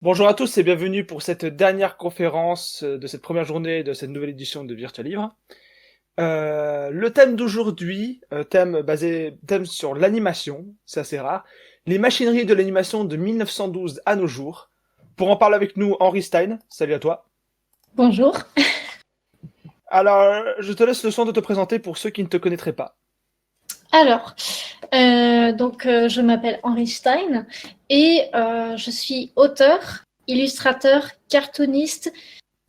Bonjour à tous et bienvenue pour cette dernière conférence de cette première journée de cette nouvelle édition de Virtual Livre. Le thème d'aujourd'hui, thème sur l'animation, c'est assez rare, les machineries de l'animation de 1912 à nos jours. Pour en parler avec nous, Henri Stein, salut à toi. Bonjour. Alors, je te laisse le soin de te présenter pour ceux qui ne te connaîtraient pas. Alors, je m'appelle Henri Stein et je suis auteur, illustrateur, cartooniste.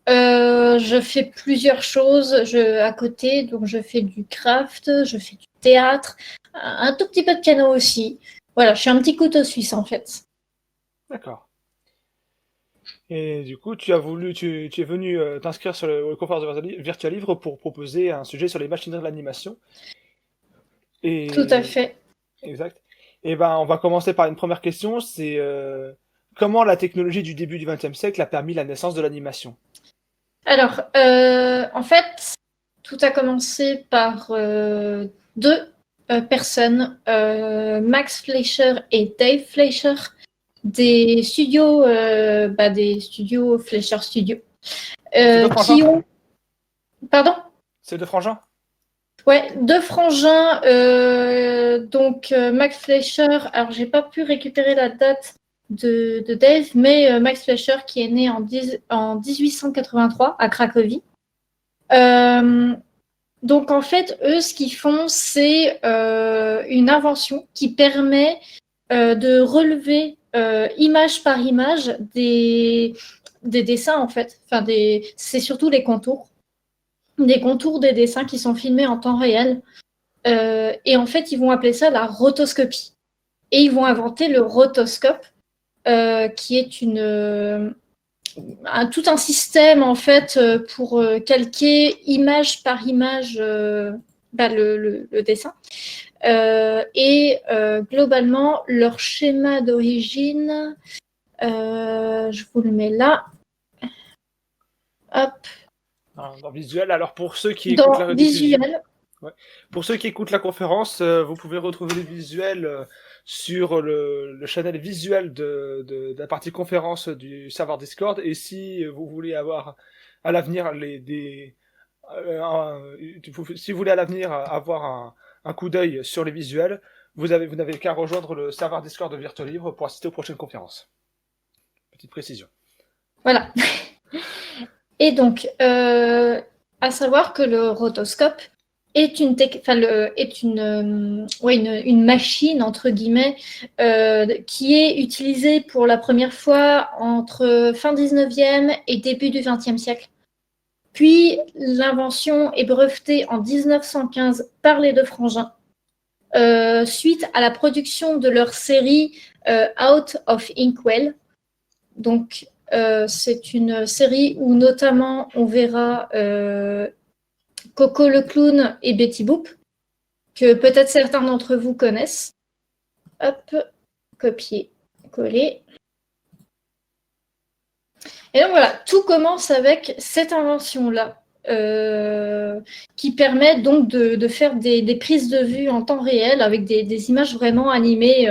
Je fais plusieurs choses à côté, donc je fais du craft, je fais du théâtre, un tout petit peu de piano aussi. Voilà, je suis un petit couteau suisse en fait. D'accord. Et du coup, tu es venu t'inscrire sur le conférence de Virtual Livre pour proposer un sujet sur les machineries de l'animation. Tout à Et fait. exact. Et ben, on va commencer par une première question, c'est comment la technologie du début du XXe siècle a permis la naissance de l'animation? Alors, en fait, tout a commencé par deux personnes, Max Fleischer et Dave Fleischer, des studios Fleischer Studio, C'est deux frangins? qui ont, pardon, C'est deux frangins? ouais, deux frangins, Max Fleischer. Alors j'ai pas pu récupérer la date de Dave, mais Max Fleischer qui est né en 1883 à Cracovie. Donc en fait, eux, ce qu'ils font, c'est une invention qui permet de relever image par image des dessins en fait. C'est surtout les contours, des contours des dessins qui sont filmés en temps réel. Et en fait, ils vont appeler ça la rotoscopie. Et ils vont inventer le rotoscope, qui est tout un système en fait pour calquer image par image le dessin. Globalement, leur schéma d'origine, je vous le mets là. Hop. Dans visuel. Alors pour ceux qui écoutent la Dans rediffusion, visuel. ouais. Pour ceux qui écoutent la conférence, vous pouvez retrouver les visuels sur le channel visuel de la partie conférence du serveur Discord. Et si vous voulez avoir à l'avenir si vous voulez à l'avenir avoir un coup d'œil sur les visuels, vous n'avez qu'à rejoindre le serveur Discord de Virtual Livre pour assister aux prochaines conférences. Petite précision. Voilà. Et donc, à savoir que le rotoscope est une machine, entre guillemets, qui est utilisée pour la première fois entre fin 19e et début du 20e siècle. Puis, l'invention est brevetée en 1915 par les deux frangins, suite à la production de leur série Out of Inkwell. Donc, c'est une série où notamment on verra Coco le clown et Betty Boop, que peut-être certains d'entre vous connaissent. Hop, copier, coller. Et donc voilà, tout commence avec cette invention-là, qui permet donc de faire des prises de vue en temps réel avec des images vraiment animées,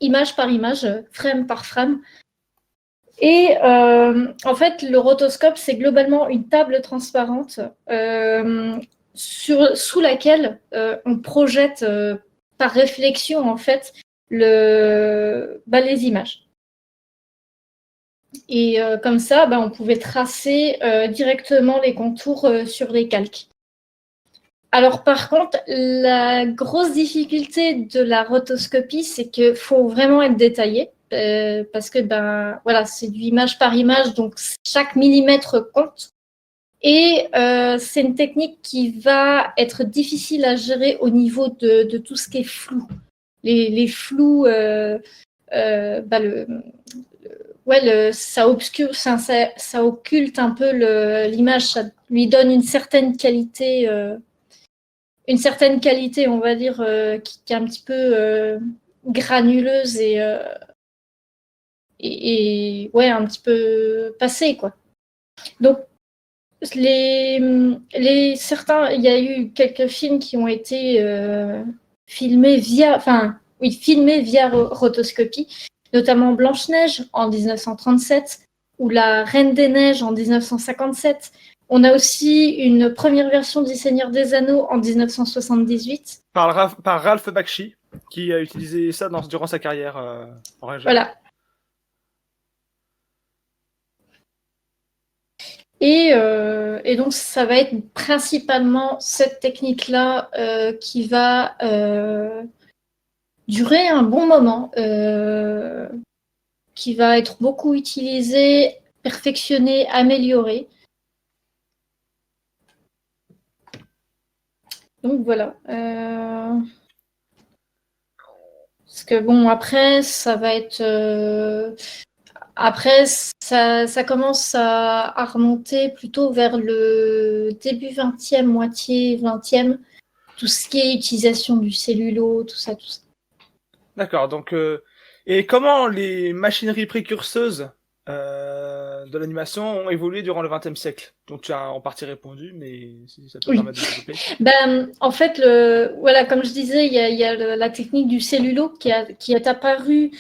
image par image, frame par frame. Et en fait, le rotoscope, c'est globalement une table transparente sous laquelle on projette par réflexion en fait les images. Et comme ça, on pouvait tracer directement les contours sur les calques. Alors par contre, la grosse difficulté de la rotoscopie, c'est qu'il faut vraiment être détaillé. Parce que c'est du image par image, donc chaque millimètre compte. Et c'est une technique qui va être difficile à gérer au niveau de tout ce qui est flou. Les flous, ça occulte un peu l'image, ça lui donne une certaine qualité, on va dire, qui est un petit peu granuleuse et un petit peu passé, quoi. Donc, il y a eu quelques films qui ont été filmés via rotoscopie. notamment Blanche-Neige en 1937 ou La Reine des Neiges en 1957. On a aussi une première version du Seigneur des Anneaux en 1978. Par Ralph Bakshi, qui a utilisé ça durant sa carrière en règle générale. Voilà. Et donc, ça va être principalement cette technique-là qui va durer un bon moment, qui va être beaucoup utilisée, perfectionnée, améliorée. Donc voilà. Parce que bon, après, ça va être... Après, ça commence à remonter plutôt vers le début 20e, moitié 20e. Tout ce qui est utilisation du cellulo, tout ça, tout ça. D'accord, donc... et comment les machineries précurseuses de l'animation ont évolué durant le XXe siècle? Donc tu as en partie répondu, mais si ça peut permettre de développer. En fait, voilà, comme je disais, il y a la technique du cellulo qui est apparue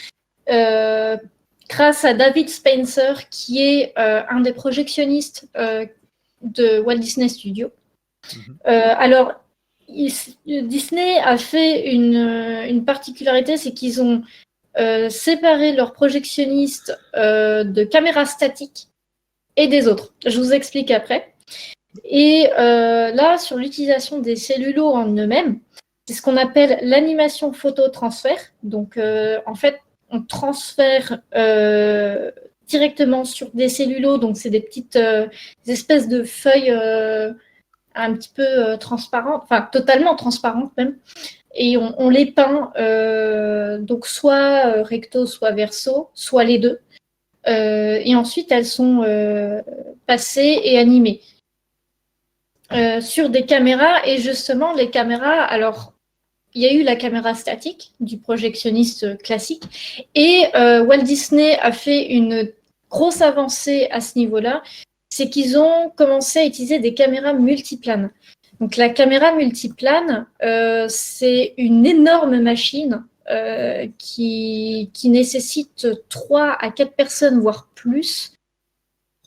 grâce à David Spencer, qui est un des projectionnistes de Walt Disney Studios. Alors, Disney a fait une particularité, c'est qu'ils ont séparé leurs projectionnistes de caméras statiques et des autres. Je vous explique après. Et là, sur l'utilisation des cellulos en eux-mêmes, c'est ce qu'on appelle l'animation phototransfert. Donc, en fait, on transfère directement sur des cellulos. Donc, c'est des petites des espèces de feuilles un petit peu transparentes, enfin totalement transparentes même. Et on les peint donc soit recto, soit verso, soit les deux. Et ensuite, elles sont passées et animées. Sur des caméras, et justement les caméras, alors il y a eu la caméra statique du projectionniste classique, et Walt Disney a fait une grosse avancée à ce niveau-là, c'est qu'ils ont commencé à utiliser des caméras multiplanes. Donc la caméra multiplane, c'est une énorme machine qui nécessite 3 à 4 personnes, voire plus.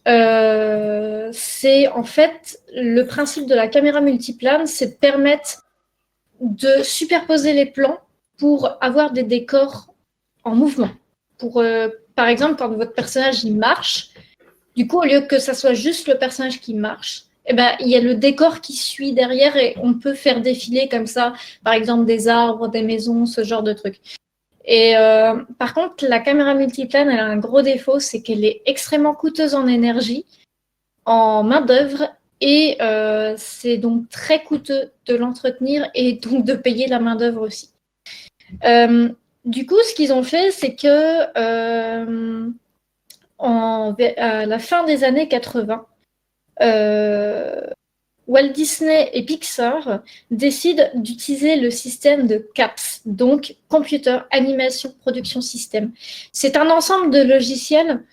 C'est en fait le principe de la caméra multiplane, c'est de permettre de superposer les plans pour avoir des décors en mouvement. Pour, par exemple, quand votre personnage il marche, du coup, au lieu que ça soit juste le personnage qui marche, eh ben, il y a le décor qui suit derrière et on peut faire défiler comme ça, par exemple, des arbres, des maisons, ce genre de trucs. Et par contre, la caméra multiplane, elle a un gros défaut, c'est qu'elle est extrêmement coûteuse en énergie, en main-d'œuvre, et c'est donc très coûteux de l'entretenir et donc de payer la main-d'œuvre aussi. Du coup, ce qu'ils ont fait, c'est que à la fin des années 80, Walt Disney et Pixar décident d'utiliser le système de CAPS, donc Computer Animation Production System. C'est un ensemble de logiciels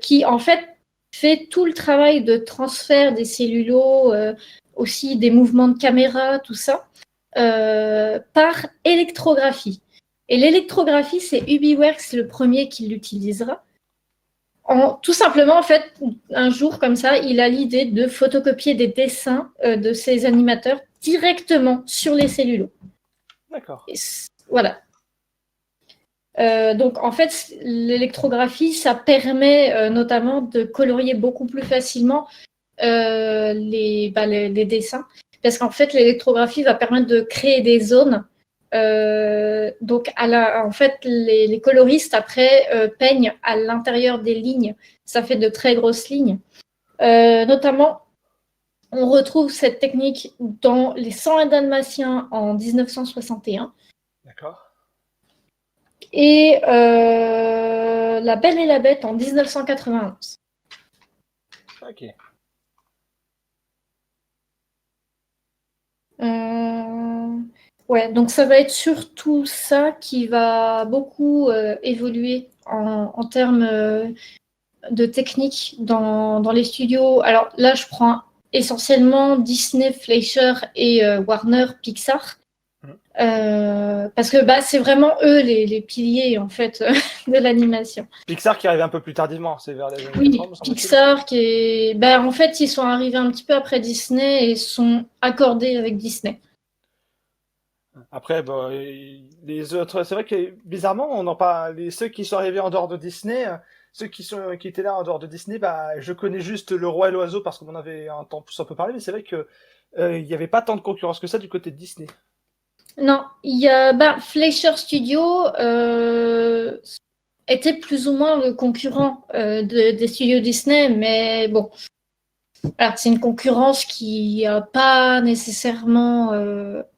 qui, en fait, fait tout le travail de transfert des cellulos, aussi des mouvements de caméra, tout ça, par électrographie. Et l'électrographie, c'est UbiWorks le premier qui l'utilisera. Tout simplement, en fait, un jour comme ça, il a l'idée de photocopier des dessins de ses animateurs directement sur les cellulos. D'accord. Voilà. Donc, en fait, l'électrographie, ça permet notamment de colorier beaucoup plus facilement les dessins. Parce qu'en fait, l'électrographie va permettre de créer des zones. Donc, en fait, les coloristes, après, peignent à l'intérieur des lignes. Ça fait de très grosses lignes. Notamment, on retrouve cette technique dans Les 101 Dalmatiens en 1961. D'accord. Et La Belle et la Bête en 1991. Ok. Ouais, donc ça va être surtout ça qui va beaucoup évoluer en termes de technique dans les studios. Alors là, je prends essentiellement Disney, Fleischer et Warner, Pixar. Parce que c'est vraiment eux les piliers en fait de l'animation. Pixar qui arrive un peu plus tardivement, c'est vers les années Oui, 80, me semble-t-il. Pixar qui est, en fait, ils sont arrivés un petit peu après Disney et sont accordés avec Disney. Après, bon, les autres, c'est vrai que bizarrement, on en parle, ceux qui sont arrivés en dehors de Disney, ceux qui étaient là en dehors de Disney, je connais juste Le Roi et l'Oiseau parce qu'on en avait un temps plus un peu parlé, mais c'est vrai que il n'y avait pas tant de concurrence que ça du côté de Disney. Non, il y a Fleischer Studio était plus ou moins le concurrent des studios Disney, mais bon, alors, c'est une concurrence qui n'a pas nécessairement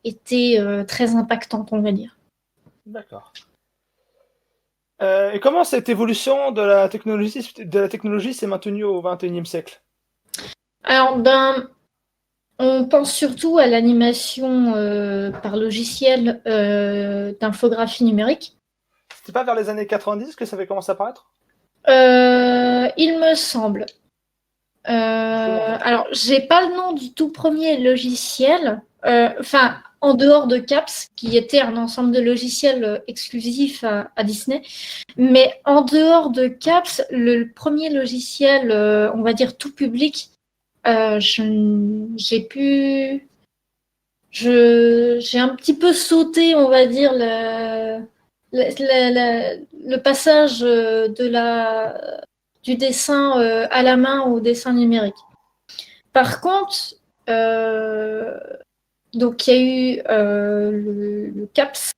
été très impactante, on va dire. D'accord. Et comment cette évolution de la technologie s'est maintenue au XXIe siècle? Alors, on pense surtout à l'animation par logiciel d'infographie numérique. C'était pas vers les années 90 que ça avait commencé à apparaître? Il me semble. Alors, j'ai pas le nom du tout premier logiciel. Enfin, en dehors de CAPS, qui était un ensemble de logiciels exclusifs à Disney. Mais en dehors de CAPS, le premier logiciel, on va dire tout public, j'ai un petit peu sauté, on va dire, le passage du dessin à la main au dessin numérique. Par contre, donc il y a eu le CAPS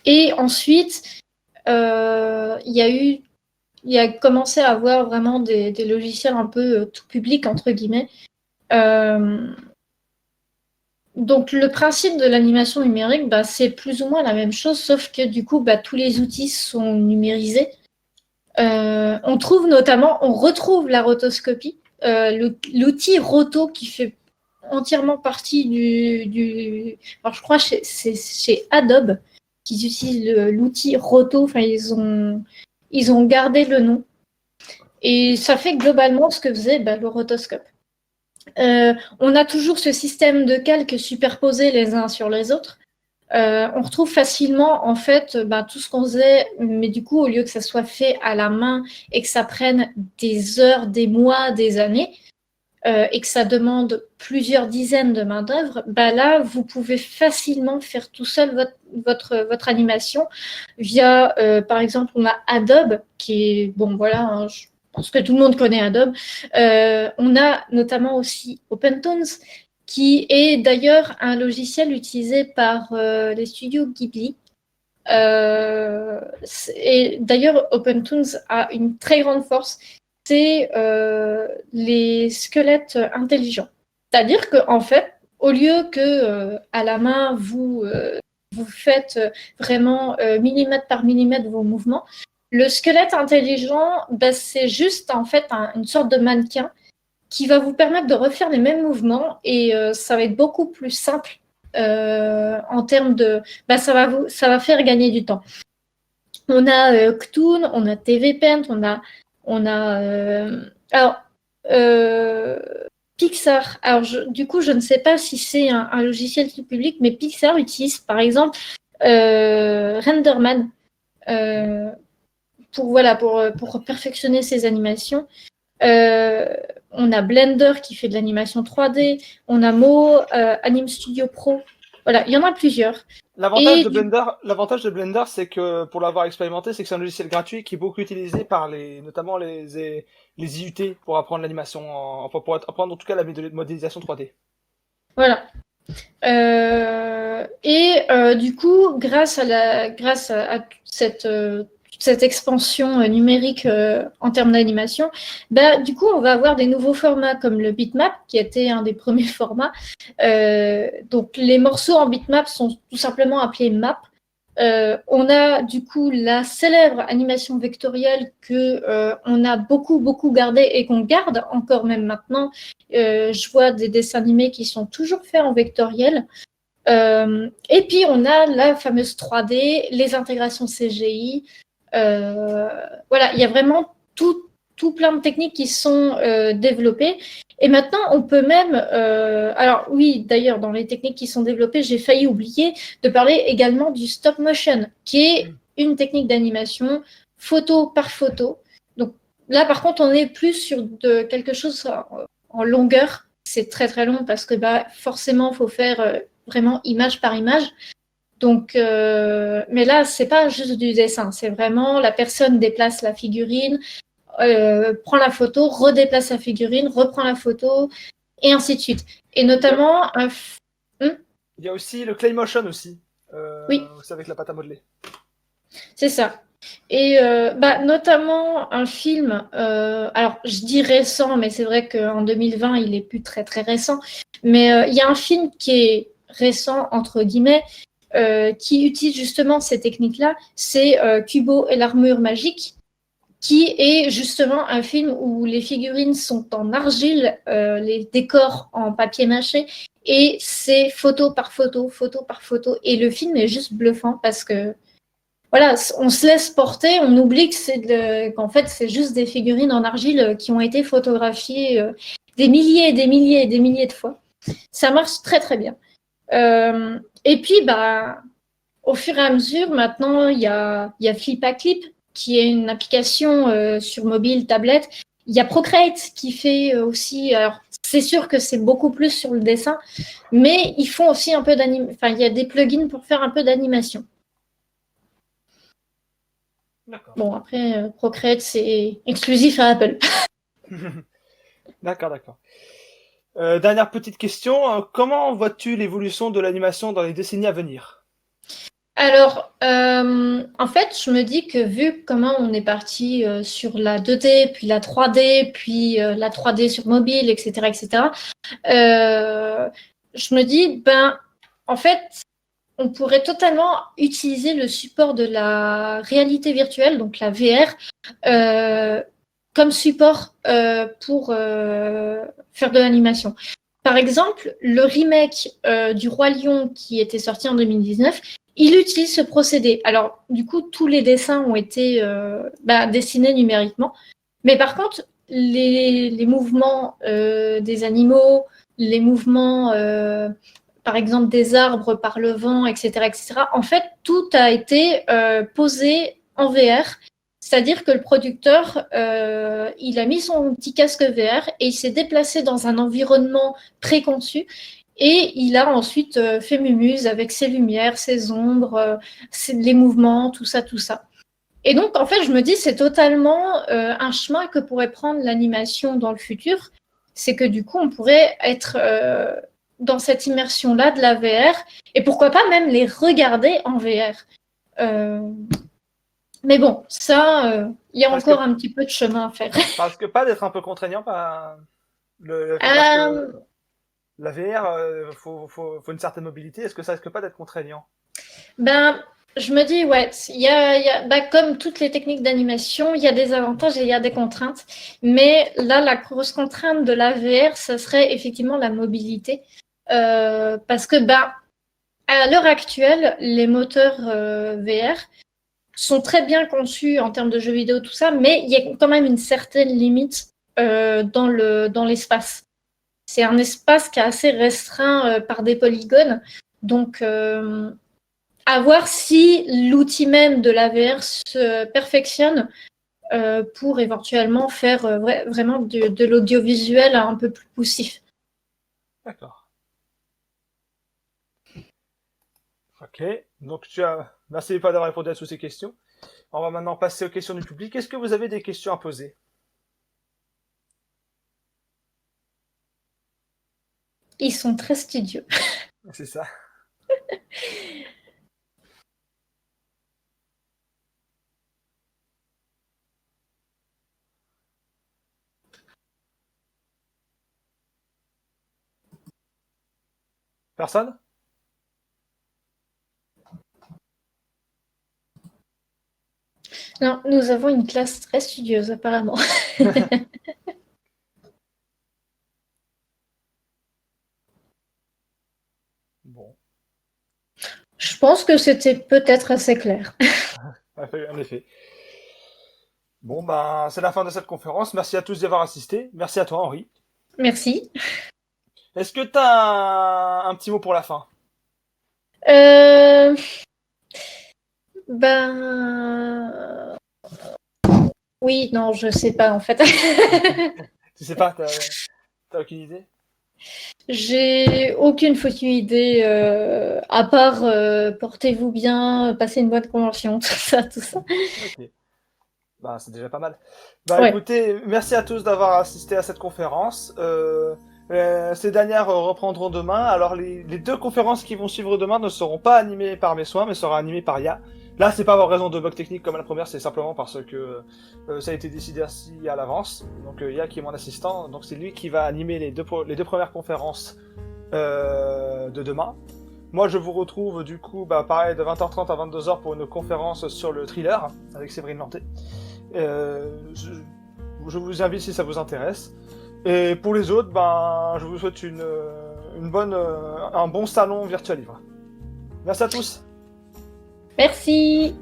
et ensuite il a commencé à avoir vraiment des logiciels un peu tout public entre guillemets. Donc le principe de l'animation numérique, c'est plus ou moins la même chose, sauf que du coup, tous les outils sont numérisés. On retrouve la rotoscopie, l'outil roto qui fait entièrement partie alors je crois que c'est chez Adobe qu'ils utilisent l'outil roto. Enfin, ils ont gardé le nom et ça fait globalement ce que faisait le rotoscope. On a toujours ce système de calques superposés les uns sur les autres. On retrouve facilement en fait tout ce qu'on faisait, mais du coup au lieu que ça soit fait à la main et que ça prenne des heures, des mois, des années, et que ça demande plusieurs dizaines de main d'œuvre, là vous pouvez facilement faire tout seul votre animation via, par exemple, on a Adobe qui est je pense que tout le monde connaît Adobe. On a notamment aussi OpenTones, qui est d'ailleurs un logiciel utilisé par les studios Ghibli. Et d'ailleurs, OpenToons a une très grande force, c'est les squelettes intelligents. C'est-à-dire qu'en fait, au lieu que à la main, vous faites vraiment millimètre par millimètre vos mouvements, le squelette intelligent, c'est juste en fait une sorte de mannequin qui va vous permettre de refaire les mêmes mouvements et ça va être beaucoup plus simple en termes de... ça va faire gagner du temps. On a Ktoon, on a TVPaint, alors, Pixar. Alors, du coup, je ne sais pas si c'est un logiciel tout public, mais Pixar utilise par exemple Renderman pour perfectionner ses animations. On a Blender qui fait de l'animation 3D, on a Anime Studio Pro. Voilà, il y en a plusieurs. L'avantage de Blender, c'est que pour l'avoir expérimenté, c'est que c'est un logiciel gratuit qui est beaucoup utilisé par notamment les IUT pour apprendre l'animation, enfin pour apprendre en tout cas la modélisation 3D. Voilà. Du coup, grâce à cette expansion numérique en termes d'animation, du coup, on va avoir des nouveaux formats comme le bitmap, qui était un des premiers formats. Donc, les morceaux en bitmap sont tout simplement appelés map. On a du coup la célèbre animation vectorielle que on a beaucoup gardé et qu'on garde encore même maintenant. Je vois des dessins animés qui sont toujours faits en vectoriel. Et puis on a la fameuse 3D, les intégrations CGI. Voilà, il y a vraiment tout plein de techniques qui sont développées. Et maintenant, on peut même... alors oui, d'ailleurs, dans les techniques qui sont développées, j'ai failli oublier de parler également du stop motion, qui est une technique d'animation photo par photo. Donc là, par contre, on est plus sur quelque chose en longueur. C'est très très long parce que forcément, il faut faire vraiment image par image. Donc, mais là, c'est pas juste du dessin, c'est vraiment la personne déplace la figurine, prend la photo, redéplace la figurine, reprend la photo, et ainsi de suite. Et notamment, Il y a aussi le clay motion aussi, oui, c'est avec la pâte à modeler. c'est ça. Et notamment un film, alors je dis récent, mais c'est vrai qu'en 2020, il est plus très très récent. Mais il y a un film qui est récent, entre guillemets, qui utilise justement ces techniques-là. C'est Kubo et l'armure magique, qui est justement un film où les figurines sont en argile, les décors en papier mâché, et c'est photo par photo, photo par photo. Et le film est juste bluffant parce que voilà, on se laisse porter, on oublie qu'en fait, c'est juste des figurines en argile qui ont été photographiées des milliers et des milliers et des milliers de fois. Ça marche très, très bien. Et puis, au fur et à mesure, maintenant, il y a Flip à Clip, qui est une application sur mobile, tablette. Il y a Procreate qui fait aussi... Alors, c'est sûr que c'est beaucoup plus sur le dessin, mais ils font aussi un peu d'animation. Enfin, il y a des plugins pour faire un peu d'animation. D'accord. Bon, après, Procreate, c'est exclusif à Apple. D'accord. Dernière petite question, comment vois-tu l'évolution de l'animation dans les décennies à venir? Alors, en fait, je me dis que vu comment on est parti sur la 2D, puis la 3D, puis la 3D sur mobile, etc., etc., je me dis, en fait, on pourrait totalement utiliser le support de la réalité virtuelle, donc la VR, comme support pour faire de l'animation. Par exemple, le remake du Roi Lion qui était sorti en 2019, il utilise ce procédé. Alors, du coup, tous les dessins ont été dessinés numériquement. Mais par contre, les mouvements des animaux, les mouvements, par exemple, des arbres par le vent, etc., en fait, tout a été posé en VR. C'est-à-dire que le producteur, il a mis son petit casque VR et il s'est déplacé dans un environnement préconçu. Et il a ensuite fait mumuse avec ses lumières, ses ombres, les mouvements, tout ça, tout ça. Et donc, en fait, je me dis, c'est totalement un chemin que pourrait prendre l'animation dans le futur. C'est que du coup, on pourrait être dans cette immersion-là de la VR et pourquoi pas même les regarder en VR. Mais bon, ça, il y a encore un petit peu de chemin à faire. Parce que pas d'être un peu contraignant, parce que la VR, faut une certaine mobilité. Est-ce que ça risque pas d'être contraignant? Je me dis, ouais, comme toutes les techniques d'animation, il y a des avantages et il y a des contraintes. Mais là, la grosse contrainte de la VR, ça serait effectivement la mobilité. Parce que, à l'heure actuelle, les moteurs VR sont très bien conçus en termes de jeux vidéo, tout ça, mais il y a quand même une certaine limite dans l'espace. C'est un espace qui est assez restreint par des polygones. Donc, à voir si l'outil même de la VR se perfectionne pour éventuellement faire vraiment de l'audiovisuel un peu plus poussif. D'accord. Ok, donc merci d'avoir répondu à toutes ces questions. On va maintenant passer aux questions du public. Est-ce que vous avez des questions à poser? Ils sont très studieux. C'est ça. Personne? Non, nous avons une classe très studieuse apparemment. Bon, Je pense que c'était peut-être assez clair. en effet. Bon, ben, c'est la fin de cette conférence. Merci à tous d'y avoir assisté. Merci à toi, Henri. Merci. Est-ce que tu as un petit mot pour la fin? Euh, ben, oui, non, je sais pas en fait. Tu sais pas, t'as aucune idée? J'ai aucune foutue idée, à part portez-vous bien, passez une bonne convention, tout ça, tout ça. Ok. Bah, c'est déjà pas mal. Bah, Ouais, écoutez, merci à tous d'avoir assisté à cette conférence. Ces dernières reprendront demain. Alors, les deux conférences qui vont suivre demain ne seront pas animées par mes soins, mais seront animées par Ya. Là, c'est pas pour raison de bug technique comme la première, c'est simplement parce que ça a été décidé ainsi à l'avance. Donc, Ya qui est mon assistant, donc c'est lui qui va animer les deux premières conférences de demain. Moi, je vous retrouve du coup, bah, pareil, de 20h30 à 22h pour une conférence sur le thriller avec Séverine Lanté. Je vous invite si ça vous intéresse. Et pour les autres, ben, je vous souhaite un bon salon Virtual Livre. Merci à tous. merci.